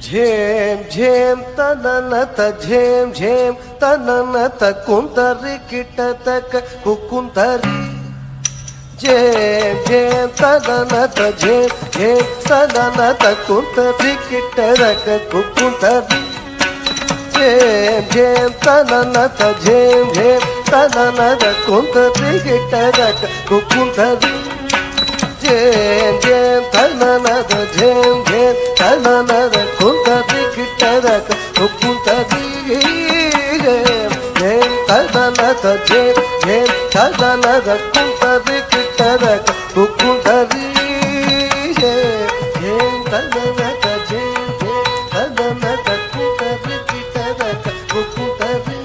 ಝೇಂ ಝೇಂ ತನನತ ಝೇಂ ಝೇಂ ತನನತ ಕುಂತರಿ ಕಿಟತಕ ಕುಕುಂತರಿ ಝೇಂ ಝೇಂ ತನನತ ಝೇಂ ಝೇಂ ತನನತ ಕುಂತರಿ ಕಿಟರಕ ಕುಕುಂತರಿ ಝೇಂ ಝೇಂ ತನನತ ಝೇಂ ಝೇಂ ತನನತ ಕುಂತರಿ ಕಿಟರಕ ಕುಕುಂತರಿ ಝೇಂ ಝೇಂ ತನನತ ಝೇಂ ಝೇಂ ತನನತ ಕುಂತರಿ ಕಿಟರಕ ಕುಕುಂತರಿ ಝೇಂ ಝೇಂ ತನನತ ಝೇಂ ಝೇಂ ತನನತ ಕುಂತರಿ ಕಿಟರಕ ಕುಕುಂತರಿ ಝೇಂ ಝೇಂ ತನನತ ಝೇಂ ಝೇಂ ತನನತ ಕುಂತರಿ ಕಿಟರಕ ಕುಕುಂತರಿ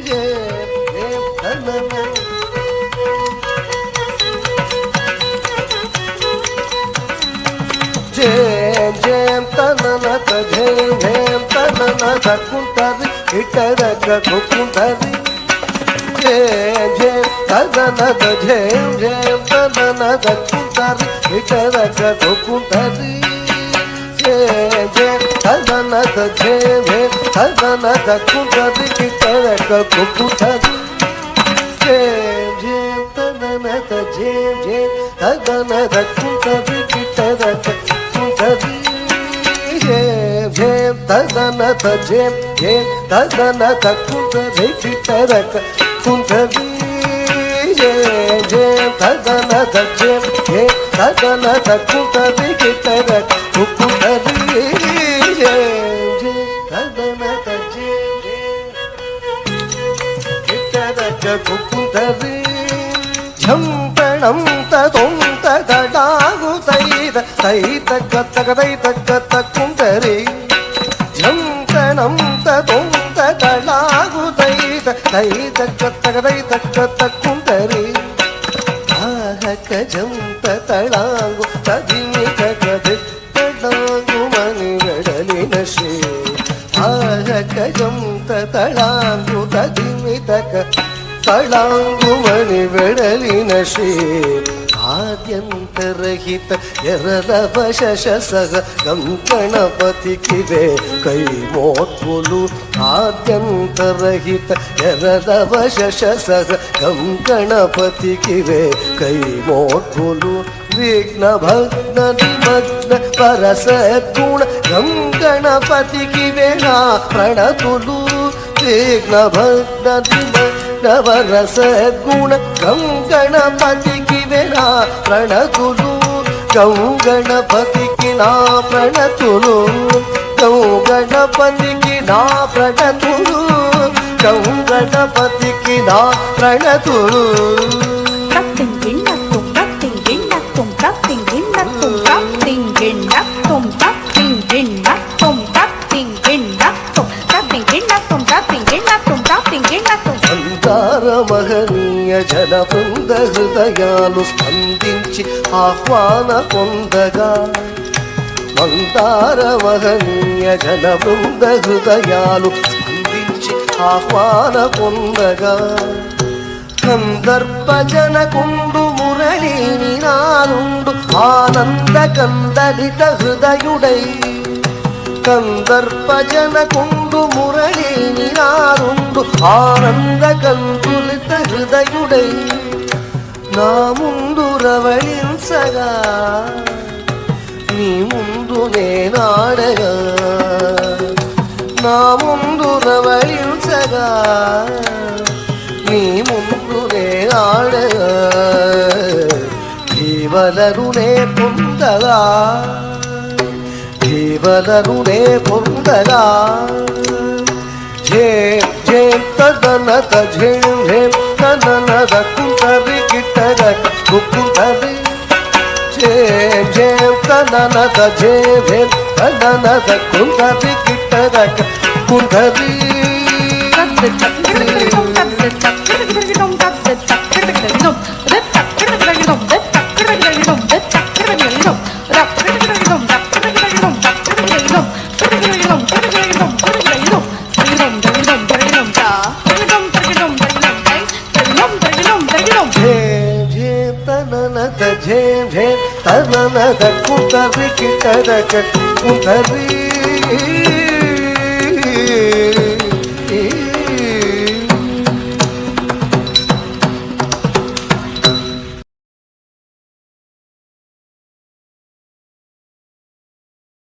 ಝೇಂ ಝೇಂ ತನನತ ಝೇಂ ಝೇಂ ತನನತ ಝೇಂ ಝೇಂ ತನನತ ಕುಂತರಿ ಕಿಟರಕ ಕುಕುಂತರಿ ಝೇಂ ಝೇಂ ತನನತ ಝೇಂ ಝೇಂ ತನನತ ಕುಂತರಿ ಕಿಟರಕ ಕುಕುಂತರಿ ಝೇಂ ಝೇಂ ತನನತ ಝೇಂ ಝೇಂ ತನನತ ಕುಂತರಿ ಕಿಟರಕ ಕುಕುಂತರಿ ಝೇಂ ಝೇಂ ತನನತ ಝೇಂ ಝೇಂ ತನನತ ಕುಂತರಿ ಕಿಟರಕ ಕುಕುಂತರಿ ಝೇಂ ಝೇಂ ತನನತ ಝೇಂ ಝೇಂ ತನನತ ಕುಂತರಿ ಕಿಟರಕ ಕುಂತರಿ ಝೇಂ ಝೇಂ ತನನತ ಝೇಂ ಝೇಂ ತನನತ ಕುಂತರಿ ಕಿಟರಕ ಕುಕುಂತರಿ ಝೇಂ ಝೇಂ ತನನತ ಝೇಂ ಝೇಂ ಕಿಟರಕ ಕುಕುಂತರಿ ಝಂಪಣಂ ತದೊಂತ ತಡಾಗು ತೈದ ತೈತ ಕತ್ತಕ ತೈತ ಕತ್ತ ಕುಂತರಿ ಝಂಪಣಂ ತದೊಂತ ತಡಾಗು ತೈದ ತೈತ ಕತ್ತಕ ತೈತ ಕತ್ತ ಕುಂತರಿ ಆಹಕ ಜಂತ ತಳಾಗು ತದಿಮಿತ ಕದಿಟ್ಟಡಾಗು ಮನಿಗಡಲಿನ ಶ್ರೀ ಆಹಕ ಜಂತ ತಳಾಗು ತದಿಮಿತ ತಳಾಂಗು ಮನಿ ಬೆಡಲಿನ ಶ್ರೀ ಆದ್ಯಂತರಹಿತ ಎರರವಶ ಸಹ ಗಣಪತಿಕಿದೆ ಕೈ ಮೋತ್ಪುಲು ಆದ್ಯಂತರಹಿತ ಎರರವಶ ಸಹ ಗಣಪತಿಕಿದೆ ಕೈ ಮೋತ್ಪುಲು ವಿಘ್ನ ಭಗ್ನ ನಿಮಗ್ನ ಪರಸ ಗುಣ ಗಣಪತಿಕಿವೆ ನಾ ಪ್ರಣತುಲು ವಿಘ್ನ ಭಗ್ನ ನಿಮಗ್ನ ನವರಸ ಗುಣ ಗಣಪತಿಗೆ ನಾ ಪ್ರಣತುಲು ಗಣಪತಿಗೆ ನಾ ಪ್ರಣತುಲು ಗಣಪತಿಗೆ ನಾ ಪ್ರಣತುಲು ಗಣಪತಿಗೆ ನಾ ಪ್ರಣತುಲು మహనీయ జన బృంద హృదయాలు స్పందించి ఆహ్వాన పొందగా మందార మహనీయ జన బృంద హృదయాలు స్పందించి ఆహ్వాన పొందగా కందర్ప జనకుండు మురళీని నాలుండు ఆనంద కందలిత హృదయుడై కందర్ప జనకుండు మురళీని నారుండు ఆనంద కంతులిత హృదయుడై నా ముందు రవళించగా నీ ముందు నేనాడగా నా ముందు రవళించగా నీ ముందు నేనాడగా జీవలరునే పొందగా జీవలరునే పొందగా ఝేం ఝేం తదనత ఝేం ఝేం తననత కుంతరి కిటరక కుకుంతరి ఝేం ఝేం తననత ఝేం ఝేం తననత కుంతరి కిటరక కుంతరి ತನನದ ಝೇ ಝೇ ತನನದ ಕುಂತರಿ ಕಿಟರಕ ಕುಂತರಿ